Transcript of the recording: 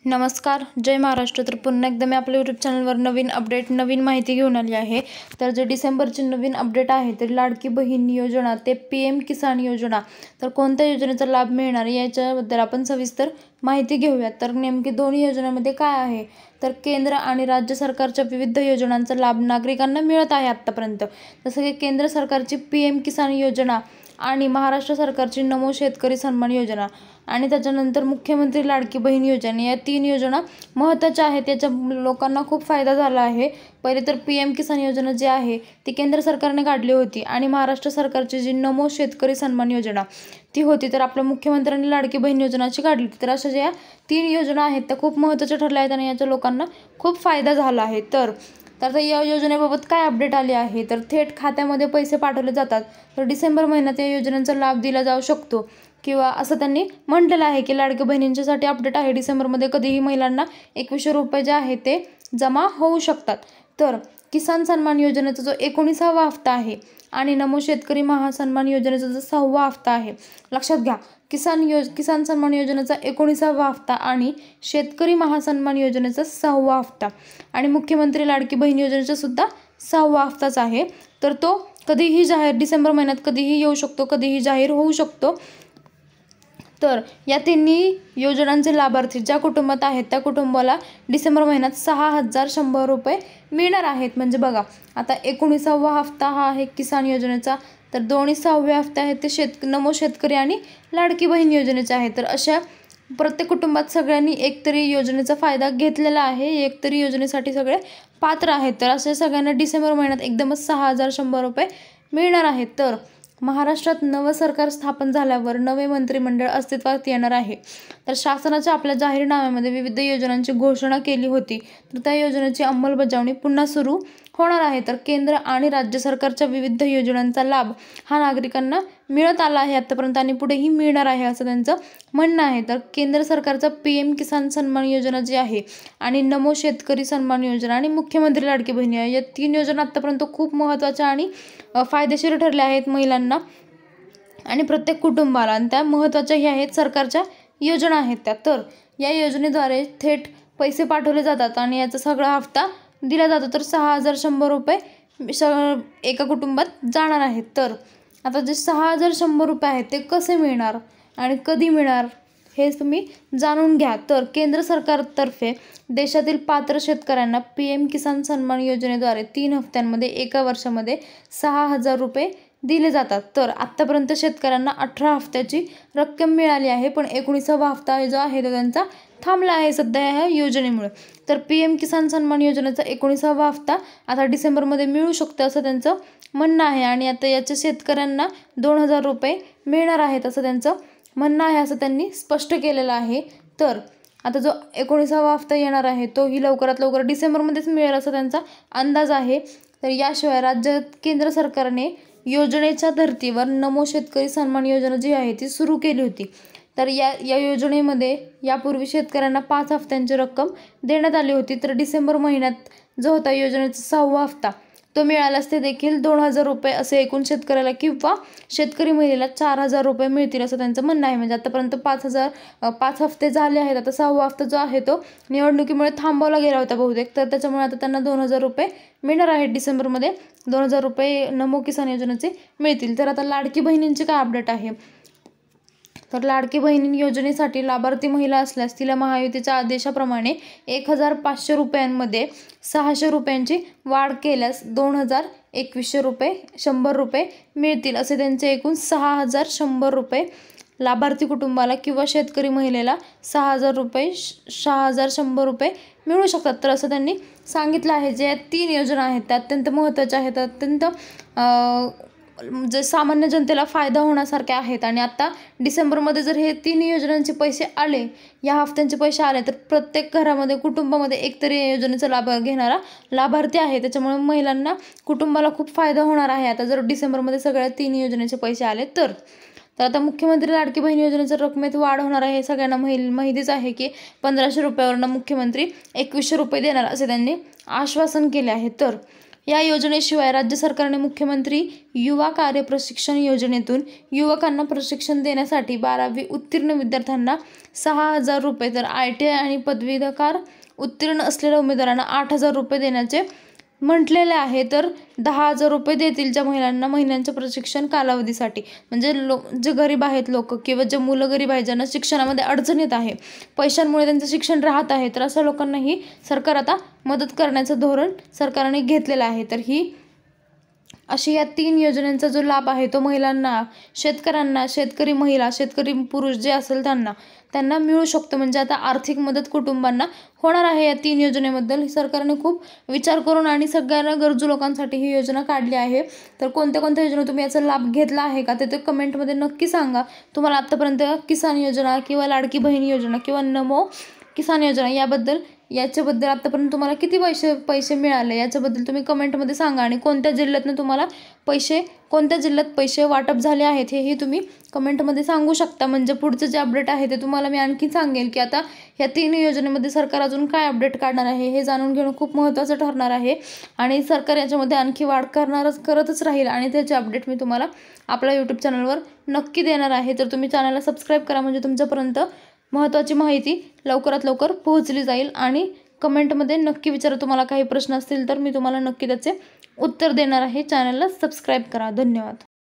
नमस्कार, जय महाराष्ट्र. तर पुन्हा एकदा मी आपल्या यूट्यूब चॅनलवर नवीन अपडेट, नवीन माहिती घेऊन आली आहे. तर जे डिसेंबरची नवीन अपडेट आहे तर लाडकी बहीण योजना ते PM किसान योजना, तर कोणत्या योजनेचा लाभ मिळणार याच्याबद्दल आपण सविस्तर माहिती घेऊयात. तर नेमकी दोन्ही योजनांमध्ये काय आहे, तर केंद्र आणि राज्य सरकारच्या विविध योजनांचा लाभ नागरिकांना मिळत आहे आत्तापर्यंत. जसं की केंद्र सरकारची PM किसान योजना आणि महाराष्ट्र सरकारची नमो शेतकरी सन्मान योजना आणि त्याच्यानंतर मुख्यमंत्री लाडकी बहीण योजना, या 3 योजना महत्त्वाच्या आहेत. याचा लोकांना खूप फायदा झाला आहे. पहिले तर PM किसान योजना जी आहे ती केंद्र सरकारने काढली होती आणि महाराष्ट्र सरकारची जी नमो शेतकरी सन्मान योजना ती होती, तर आपल्या मुख्यमंत्र्यांनी लाडकी बहीण योजनाची काढली. तर अशा ज्या 3 योजना आहेत त्या खूप महत्त्वाच्या ठरल्या आहेत आणि याचा लोकांना खूप फायदा झाला आहे. तर आता या योजनेबाबत काय अपडेट आली आहे, तर थेट खात्यामध्ये पैसे पाठवले जातात. तर डिसेंबर महिन्यात या योजनांचा लाभ दिला जाऊ शकतो किंवा असं त्यांनी म्हटलेलं आहे की लाडकी बहिणींच्यासाठी अपडेट आहे. डिसेंबरमध्ये कधीही महिलांना 2100 रुपये जे आहे ते जमा होऊ शकतात. तर किसान सन्मान योजनेचा जो 19वा हप्ता आहे आणि नमो शेतकरी महासन्मान योजनेचा जो 6वा हप्ता आहे, लक्षात घ्या. किसान सन्मान योजनेचा 19वा हप्ता आणि शेतकरी महासन्मान योजनेचा 6वा हप्ता आणि मुख्यमंत्री लाडकी बहीण योजनेचा सुद्धा 6वा हप्ताच आहे. तर तो कधीही जाहीर, डिसेंबर महिन्यात कधीही येऊ शकतो, कधीही जाहीर होऊ शकतो. तर या तिन्ही योजनांचे लाभार्थी ज्या कुटुंबात आहेत त्या कुटुंबाला डिसेंबर महिन्यात 6100 रुपये मिळणार आहेत. म्हणजे बघा, आता 19वा हप्ता हा आहे किसान योजनेचा, तर दोन्ही 6वे हप्ते आहेत ते नमो शेतकरी आणि लाडकी बहीण योजनेचे आहेत. तर अशा प्रत्येक कुटुंबात सगळ्यांनी एकतरी योजनेचा फायदा घेतलेला आहे, एकतरी योजनेसाठी सगळे पात्र आहेत. तर अशा सगळ्यांना डिसेंबर महिन्यात एकदमच 6100 रुपये मिळणार आहेत. तर महाराष्ट्रात नवं सरकार स्थापन झाल्यावर नवे मंत्रिमंडळ अस्तित्वात येणार आहे. तर शासनाच्या आपल्या जाहीरनाम्यामध्ये विविध योजनांची घोषणा केली होती, तर त्या योजनेची अंमलबजावणी पुन्हा सुरू होणार आहे. तर केंद्र आणि राज्य सरकारच्या विविध योजनांचा लाभ हा नागरिकांना मिळत आला आहे आतापर्यंत आणि पुढेही मिळणार आहे असं त्यांचं म्हणणं आहे. तर केंद्र सरकारचा PM किसान सन्मान योजना जी आहे आणि नमो शेतकरी सन्मान योजना आणि मुख्यमंत्री लाडकी बहीण या 3 योजना आतापर्यंत खूप महत्त्वाच्या आणि फायदेशीर ठरल्या आहेत महिलांना आणि प्रत्येक कुटुंबाला, आणि त्या महत्त्वाच्याही आहेत, सरकारच्या योजना आहेत त्या. तर या योजनेद्वारे थेट पैसे पाठवले जातात आणि याचा सगळा हप्ता दिला जातो. तर 6100 रुपये एका कुटुंबात जाणार आहेत. तर आता जे 6100 रुपये आहेत ते कसे मिळणार आणि कधी मिळणार हे तुम्ही जाणून घ्या. तर केंद्र सरकारतर्फे देशातील पात्र शेतकऱ्यांना PM किसान सन्मान योजनेद्वारे 3 हप्त्यांमध्ये एका वर्षामध्ये 6000 रुपये दिले जातात. तर आत्तापर्यंत शेतकऱ्यांना 18 हप्त्याची रक्कम मिळाली आहे, पण 19वा हप्ता जो आहे तो त्यांचा थांबला आहे सध्या ह्या योजनेमुळे. तर PM किसान सन्मान योजनेचा 19वा हप्ता आता डिसेंबरमध्ये मिळू शकतो असं त्यांचं म्हणणं आहे आणि आता याच्या शेतकऱ्यांना 2000 रुपये मिळणार आहेत असं त्यांचं म्हणणं आहे, असं त्यांनी स्पष्ट केलेलं आहे. तर आता जो 19वा हप्ता येणार आहे तोही लवकरात लवकर डिसेंबरमध्येच मिळेल असा त्यांचा अंदाज आहे. तर याशिवाय राज्यात केंद्र सरकारने योजनेच्या धर्तीवर नमो शेतकरी सन्मान योजना जी आहे ती सुरू केली होती. तर या योजनेमध्ये यापूर्वी शेतकऱ्यांना 5 हप्त्यांची रक्कम देण्यात आली होती. तर डिसेंबर महिन्यात जो होता योजनेचा 6वा हप्ता तो मिळाल्यास ते देखील 2000 रुपये असे एकूण शेतकऱ्याला किंवा शेतकरी महिलेला 4000 रुपये मिळतील असं त्यांचं म्हणणं आहे. म्हणजे आतापर्यंत 5 हप्ते झाले आहेत. आता 6वा हप्ता जो आहे तो निवडणुकीमुळे थांबवला गेला होता बहुतेक, तर त्याच्यामुळे आता त्यांना 2000 रुपये मिळणार आहेत. डिसेंबरमध्ये 2000 रुपये नमो किसान योजनेचे मिळतील. तर आता लाडकी बहिणींची काय अपडेट आहे, तर लाडकी बहिणी योजनेसाठी लाभार्थी महिला असल्यास तिला महायुतीच्या आदेशाप्रमाणे 1500 रुपयांमध्ये 600 रुपयांची वाढ केल्यास 2100 रुपये 100 रुपये मिळतील असे त्यांचे एकूण 6100 रुपये लाभार्थी कुटुंबाला किंवा शेतकरी महिलेला 6100 रुपये मिळू शकतात. तर असं त्यांनी सांगितलं आहे. जे 3 योजना आहेत त्या अत्यंत महत्त्वाच्या आहेत, अत्यंत जे सामान्य जनतेला फायदा होण्यासारखे आहेत. आणि आता डिसेंबरमध्ये जर हे 3 योजनांचे पैसे आले, या हफ्त्यांचे पैसे आले, तर प्रत्येक घरामध्ये कुटुंबामध्ये एकतरी या योजनेचा लाभ घेणारा लाभार्थी आहे. त्याच्यामुळे महिलांना, कुटुंबाला खूप फायदा होणार आहे आता जर डिसेंबरमध्ये सगळ्या 3 योजनेचे पैसे आले तर. आता मुख्यमंत्री लाडकी बहीण योजनेच्या रकमेत वाढ होणार आहे. सगळ्यांना माहितीच आहे की 1500 रुपयावरनं मुख्यमंत्री 2100 रुपये देणार असे त्यांनी आश्वासन केले आहे. तर या योजनेशिवाय राज्य सरकारने मुख्यमंत्री युवा कार्य प्रशिक्षण योजनेतून युवकांना प्रशिक्षण देण्यासाठी 12वी उत्तीर्ण विद्यार्थ्यांना 6,000 रुपये, तर ITI आणि पदवीधर उत्तीर्ण असलेल्या उमेदवारांना 8,000 रुपये देण्याचे म्हटलेले आहे. तर 10,000 रुपये देतील ज्या महिलांना महिन्यांच्या प्रशिक्षण कालावधीसाठी. म्हणजे जे गरीब आहेत लोक किंवा जे मुलं गरीब आहेत, ज्यांना शिक्षणामध्ये अडचण येत आहे, पैशांमुळे त्यांचं शिक्षण राहत आहे, तर अशा लोकांनाही सरकार आता मदत करण्याचं धोरण सरकारने घेतलेलं आहे. तर ही अशी या 3 योजनांचा जो लाभ आहे तो महिलांना, शेतकऱ्यांना, शेतकरी महिला, शेतकरी पुरुष जे असेल त्यांना मिळू शकतो. म्हणजे आता आर्थिक मदत कुटुंबांना होणार आहे. या 3 योजनेबद्दल सरकारने खूप विचार करून आणि सगळ्यांना गरजू लोकांसाठी ही योजना काढली आहे. तर कोणत्या कोणत्या योजना तुम्ही याचा लाभ घेतला आहे का ते कमेंटमध्ये नक्की सांगा. तुम्हाला आत्तापर्यंत किसान योजना किंवा लाडकी बहीण योजना किंवा नमो किसान योजना याच्याबद्दल आतापर्यंत तुम्हाला किती पैसे मिळाले याच्याबद्दल तुम्ही कमेंटमध्ये सांगा. आणि कोणत्या जिल्ह्यातनं तुम्हाला कोणत्या जिल्ह्यात पैसे वाटप झाले आहेत हेही तुम्ही कमेंटमध्ये सांगू शकता. म्हणजे पुढचं जे अपडेट आहे ते तुम्हाला मी आणखी सांगेल की आता ह्या 3 योजनेमध्ये सरकार अजून काय अपडेट काढणार आहे हे जाणून घेणं खूप महत्त्वाचं ठरणार आहे. आणि सरकार याच्यामध्ये आणखी वाढ करतच राहील आणि त्याचे अपडेट मी तुम्हाला आपल्या यूट्यूब चॅनलवर नक्की देणार आहे. तर तुम्ही चॅनलला सबस्क्राईब करा, म्हणजे तुमच्यापर्यंत महत्त्वाची माहिती लवकरात लवकर पोहोचली जाईल. आणि कमेंटमध्ये नक्की विचारा, तुम्हाला काही प्रश्न असतील तर मी तुम्हाला नक्की त्याचे उत्तर देणार आहे. चॅनलला सबस्क्राईब करा. धन्यवाद.